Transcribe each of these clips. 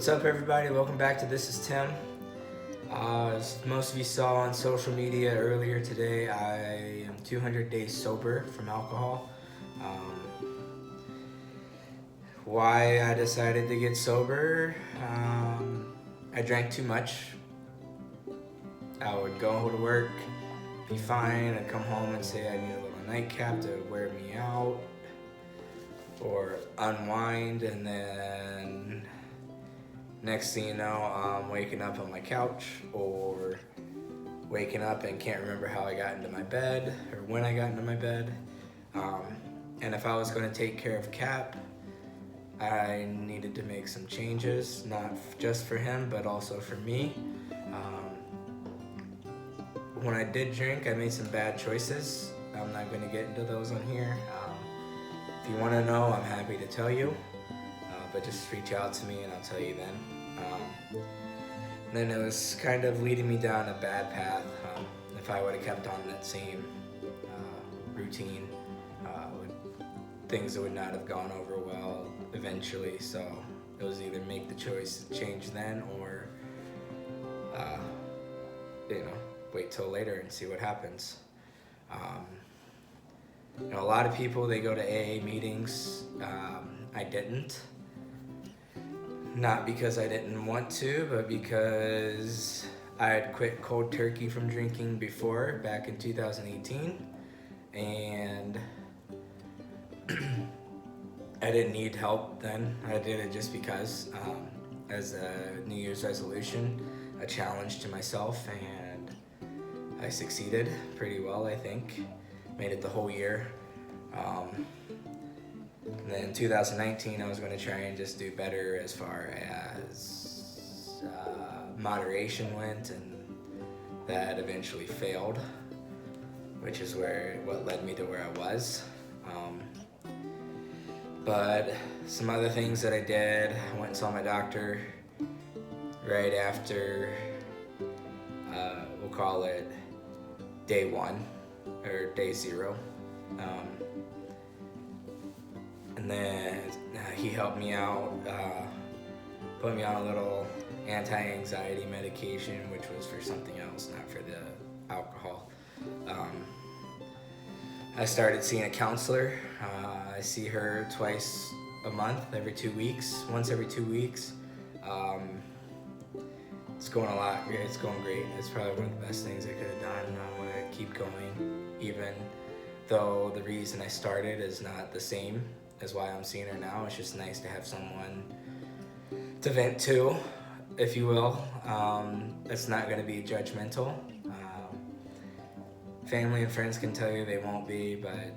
What's up, everybody? Welcome back to This is Tim. As most of you saw on social media earlier today, I am 200 days sober from alcohol. Why I decided to get sober? I drank too much. I would go to work, be fine. I'd come home and say I need a little nightcap to wear me out or unwind, and then next thing you know, I'm waking up on my couch or waking up and can't remember how I got into my bed or when I got into my bed. And if I was going to take care of Cap, I needed to make some changes, not just for him, but also for me. When I did drink, I made some bad choices. I'm not going to get into those on here. If you want to know, I'm happy to tell you. But just reach out to me and I'll tell you then. Then it was kind of leading me down a bad path. If I would have kept on that same routine, things would not have gone over well eventually. So it was either make the choice to change then or, wait till later and see what happens. A lot of people, they go to AA meetings. I didn't. Not because I didn't want to, but because I had quit cold turkey from drinking before, back in 2018, and I didn't need help then. I did it just because, as a New Year's resolution, a challenge to myself, and I succeeded pretty well, I think. Made it the whole year. And then in 2019, I was going to try and just do better as far as moderation went, and that eventually failed, which is what led me to where I was. But some other things that I did, I went and saw my doctor right after, we'll call it day 1 or day 0. And then he helped me out, put me on a little anti-anxiety medication, which was for something else, not for the alcohol. I started seeing a counselor. I see her twice a month, once every 2 weeks. It's going it's going great. It's probably one of the best things I could have done. I want to keep going, even though the reason I started is not the same as why I'm seeing her now. It's just nice to have someone to vent to, if you will. It's not going to be judgmental. Family and friends can tell you they won't be, but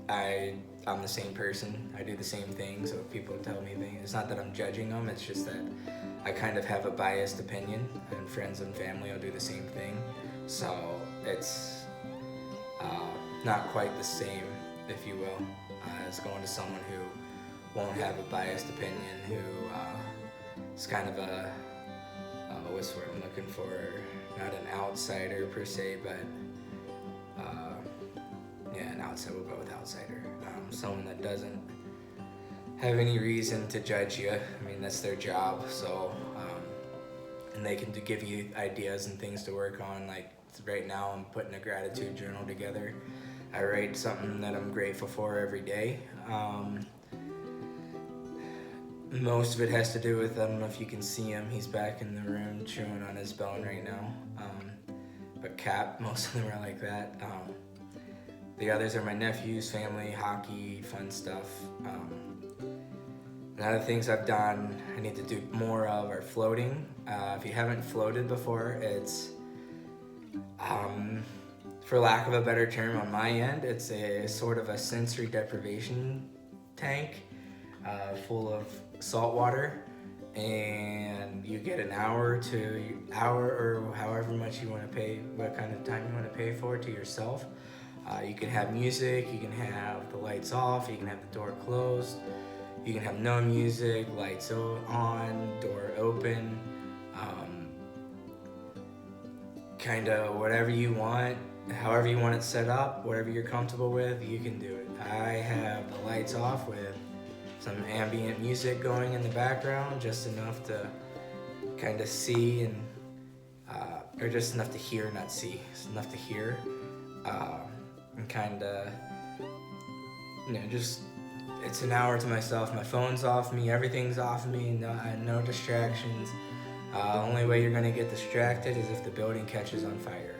I'm the same person. I do the same thing, so if people tell me things, it's not that I'm judging them, it's just that I kind of have a biased opinion, and friends and family will do the same thing. So it's not quite the same, if you will, as going to someone who won't have a biased opinion, who is kind of what's the word I'm looking for? Not an outsider per se, but an outsider. We'll go with outsider. Someone that doesn't have any reason to judge you. I mean, that's their job. So, and they can give you ideas and things to work on. Like right now, I'm putting a gratitude journal together. I write something that I'm grateful for every day. Most of it has to do with, I don't know if you can see him, he's back in the room chewing on his bone right now. But Cap, most of them are like that. The others are my nephews, family, hockey, fun stuff. And other things I've done, I need to do more of, are floating. If you haven't floated before, it's, for lack of a better term on my end, it's a sort of a sensory deprivation tank full of salt water, and you get an hour or however much you want to pay, what kind of time you want to pay for it, to yourself. You can have music, you can have the lights off, you can have the door closed, you can have no music, lights on, door open, kind of whatever you want, however you want it set up, whatever you're comfortable with, you can do it. I have the lights off with some ambient music going in the background, just enough to kind of see and or just enough to hear, not see, just enough to hear, and kind of, just, it's an hour to myself. My phone's off me, everything's off me, no distractions. Only way you're gonna get distracted is if the building catches on fire.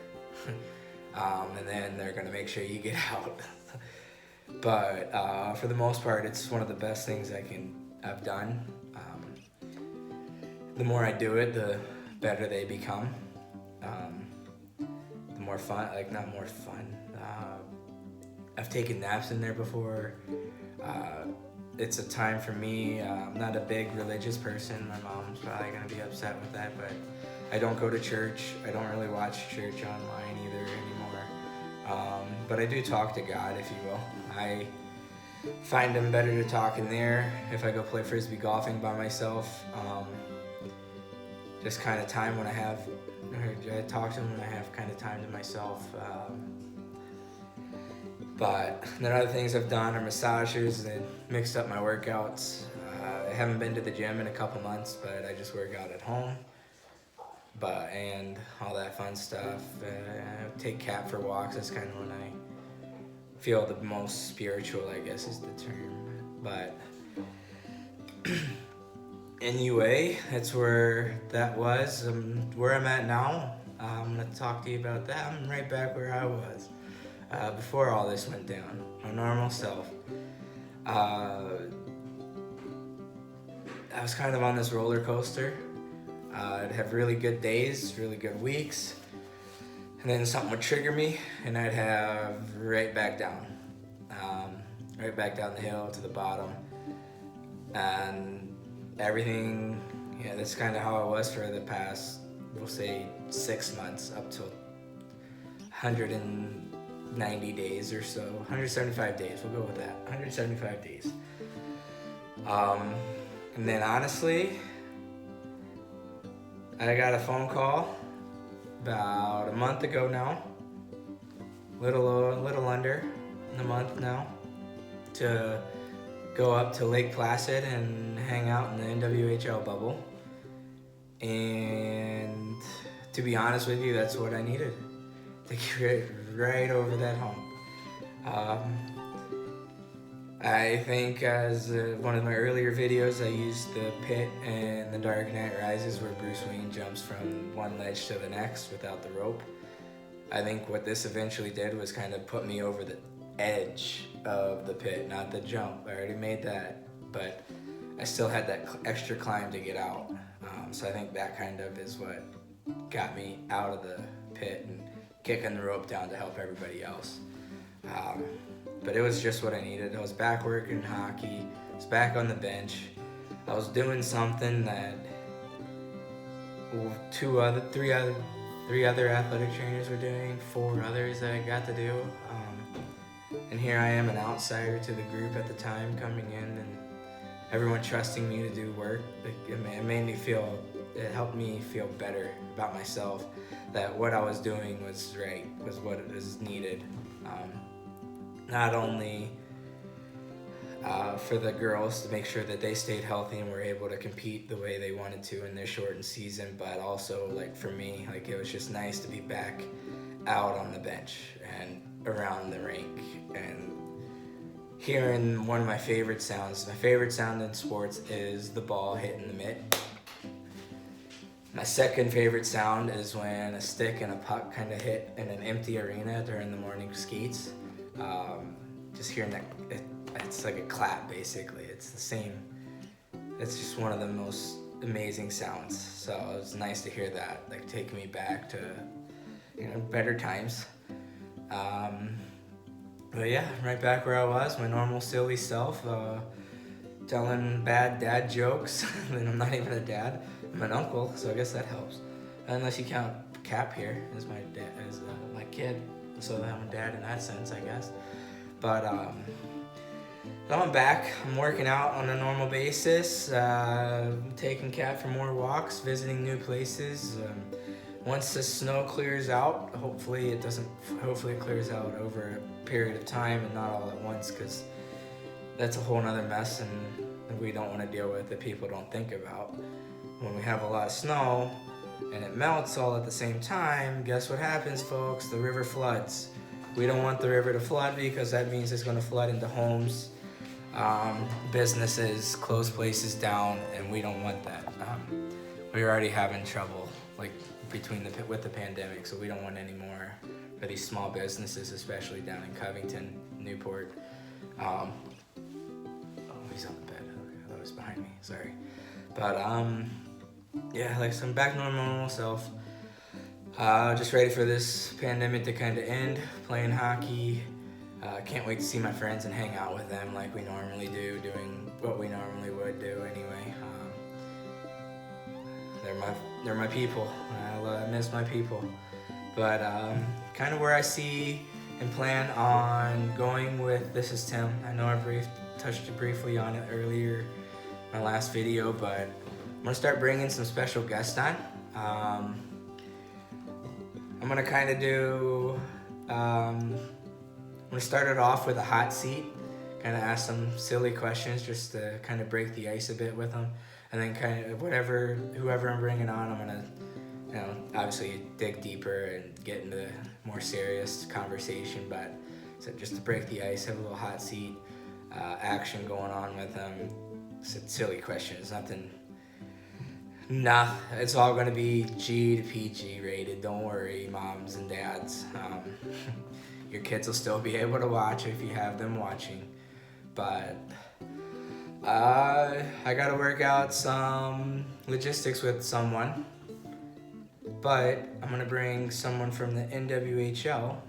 And then they're gonna make sure you get out. But for the most part, it's one of the best things I've done. The more I do it, the better they become. The more fun, not more fun. I've taken naps in there before. It's a time for me. I'm not a big religious person. My mom's probably gonna be upset with that, but I don't go to church. I don't really watch church online either anymore. But I do talk to God, if you will. I find him better to talk in there. If I go play frisbee golfing by myself, just kind of time when I have, I talk to him when I have kind of time to myself. But then other things I've done are massages and mixed up my workouts. I haven't been to the gym in a couple months, but I just work out at home. And all that fun stuff. Take Cat for walks. That's kind of when I feel the most spiritual, I guess is the term. But anyway, that's where that was. Where I'm at now, I'm gonna talk to you about that. I'm right back where I was before all this went down. My normal self. I was kind of on this roller coaster. I'd have really good days, really good weeks, and then something would trigger me, and I'd have right back down the hill to the bottom, and everything. Yeah, that's kind of how it was for the past, we'll say, 6 months up to 190 days or so, 175 days. We'll go with that. 175 days. And then honestly, I got a phone call about a month ago now, little under a month now, to go up to Lake Placid and hang out in the NWHL bubble. And to be honest with you, that's what I needed to get right over that hump. I think as one of my earlier videos, I used the pit and The Dark Knight Rises where Bruce Wayne jumps from one ledge to the next without the rope. I think what this eventually did was kind of put me over the edge of the pit, not the jump. I already made that, but I still had that extra climb to get out. So I think that kind of is what got me out of the pit and kicking the rope down to help everybody else. But it was just what I needed. I was back working hockey. I was back on the bench. I was doing something that three other athletic trainers were doing, 4 others that I got to do. And here I am, an outsider to the group at the time, coming in and everyone trusting me to do work. It helped me feel better about myself, that what I was doing was right, was what was needed. Not only for the girls to make sure that they stayed healthy and were able to compete the way they wanted to in their shortened season, but also for me, it was just nice to be back out on the bench and around the rink and hearing one of my favorite sounds. My favorite sound in sports is the ball hitting the mitt. My second favorite sound is when a stick and a puck kind of hit in an empty arena during the morning skates. Just hearing that, it's like a clap basically. It's the same. It's just one of the most amazing sounds. So it was nice to hear that, take me back to, better times. But yeah, right back where I was, my normal silly self, telling bad dad jokes. And I'm not even a dad. I'm an uncle, so I guess that helps. Unless you count Cap here as my dad, as my kid, so I'm a dad in that sense, I guess. But I'm back. I'm working out on a normal basis, taking Cap for more walks, visiting new places. Once the snow clears out, hopefully it clears out over a period of time and not all at once, because that's a whole nother mess, and that we don't want to deal with, that people don't think about. When we have a lot of snow and it melts all at the same time, guess what happens, folks? The river floods. We don't want the river to flood because that means it's going to flood into homes, businesses, close places down, and we don't want that. We're already having trouble like with the pandemic, so we don't want any more for these small businesses, especially down in Covington, Newport. Oh, he's on the bed. Okay, I thought it was behind me. Sorry. But yeah, like I'm back to my normal self. Just ready for this pandemic to kind of end. Playing hockey. Can't wait to see my friends and hang out with them like we normally do, doing what we normally would do anyway. They're my people. I miss my people. But kind of where I see and plan on going with This Is Tim. I know I touched briefly on it earlier, my last video, but I'm gonna start bringing some special guests on. I'm gonna kind of do. I'm gonna start it off with a hot seat, kind of ask some silly questions just to kind of break the ice a bit with them, and then kind of whoever I'm bringing on, I'm gonna, obviously dig deeper and get into more serious conversation. But so just to break the ice, have a little hot seat action going on with them. Some silly questions, nothing. Nah, it's all gonna be G to PG rated. Don't worry, moms and dads. Your kids will still be able to watch if you have them watching. But I gotta work out some logistics with someone. But I'm gonna bring someone from the NWHL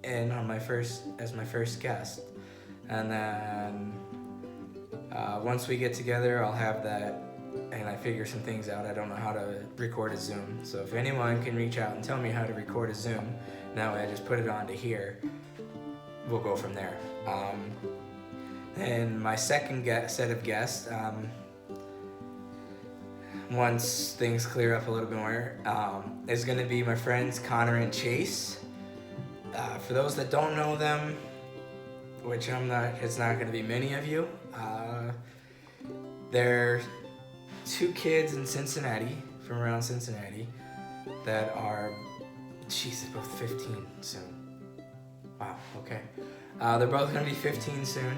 in on as my first guest, and then once we get together, I'll have that. And I figure some things out. I don't know how to record a Zoom. So if anyone can reach out and tell me how to record a Zoom, that way I just put it onto here. We'll go from there. And my second set of guests, once things clear up a little bit more, is going to be my friends Connor and Chase. For those that don't know them, which it's not going to be many of you, they're two kids in Cincinnati, from around Cincinnati, that are, they're both 15 soon. Wow, okay. They're both gonna be 15 soon,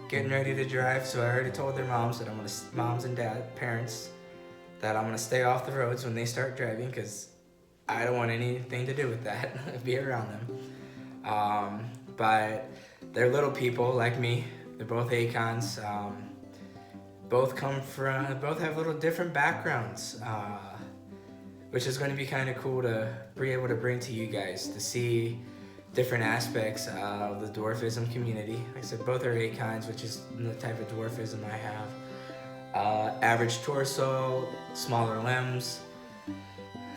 getting ready to drive, so I already told their moms that moms and parents, that I'm gonna stay off the roads when they start driving, because I don't want anything to do with that, be around them. But they're little people like me. They're both Acons. Both have little different backgrounds, which is going to be kind of cool to be able to bring to you guys, to see different aspects of the dwarfism community. Like I said, both are Acons, which is the type of dwarfism I have. Average torso, smaller limbs,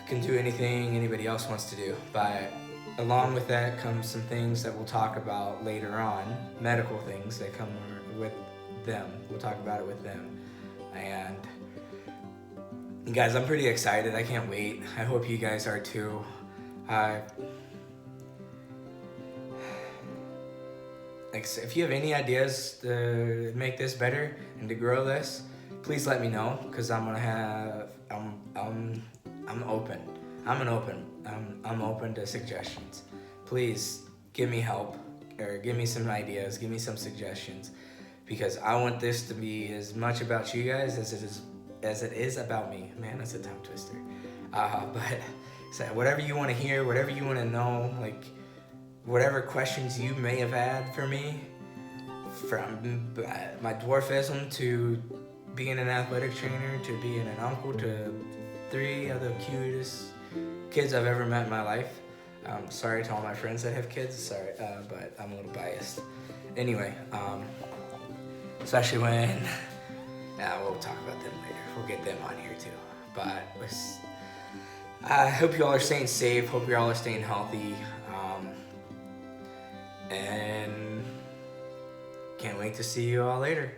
can do anything anybody else wants to do. But along with that comes some things that we'll talk about later on, medical things that come with them. We'll talk about it with them. And guys, I'm pretty excited. I can't wait. I hope you guys are too. If you have any ideas to make this better and to grow this, please let me know, because I'm open. I'm open to suggestions. Please give me help, or give me some ideas, give me some suggestions, because I want this to be as much about you guys as it is about me. Man, that's a tongue twister. But so whatever you want to hear, whatever you want to know, like whatever questions you may have had for me, from my dwarfism to being an athletic trainer to being an uncle to 3 of the cutest kids I've ever met in my life. Sorry to all my friends that have kids, sorry, but I'm a little biased. Anyway, especially when, we'll talk about them later. We'll get them on here too. But I hope you all are staying safe. Hope you all are staying healthy. And can't wait to see you all later.